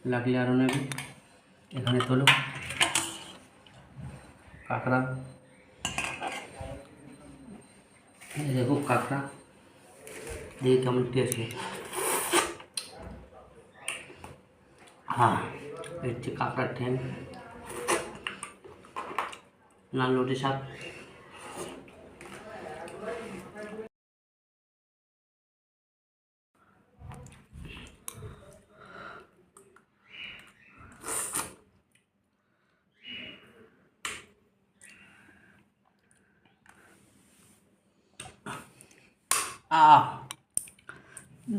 লাগলে আরও নেবে। এখানে তোলো কাঁকড়া, দেখো কাঁকড়া দেখি কেমন টেস্ট। হ্যাঁ, এই হচ্ছে কাঁকড়ার ঠ্যাং, লাল লটে শাক।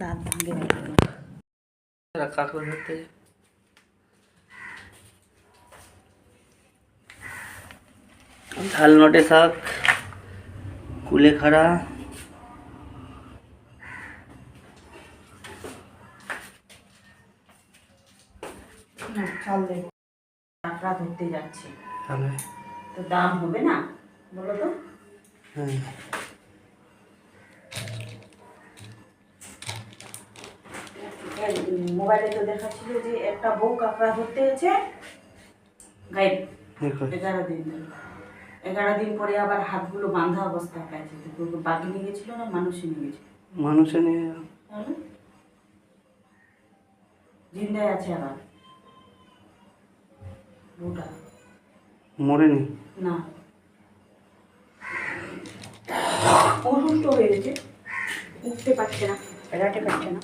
দাঁত ভাঙে কাঁকড়া ধরতে ঝাল নটে শাক, কুলেখাড়া, চল দেবো। কাঁকড়া ধরতে যাচ্ছে তাহলে তো দাম হবে না বলো তো? হ্যাঁ, মোবাইলে তো দেখাচ্ছিল যে একটা বউ কাঁকড়া ধরতে গেছে গাইড 11 দিন ধরে। 11 দিন পরে আবার হাতগুলো বাঁধা অবস্থায় পাইছে। তো বাঘ নিয়ে গেছিল না মানুষে নিয়ে গেছিল? মানুষে নিয়ে জিন্দায় আছে আবার বউটা, মরেনি না অসুস্থ হয়ে গেছে, উঠতে পারছে না, বেড়াতে পারছে না।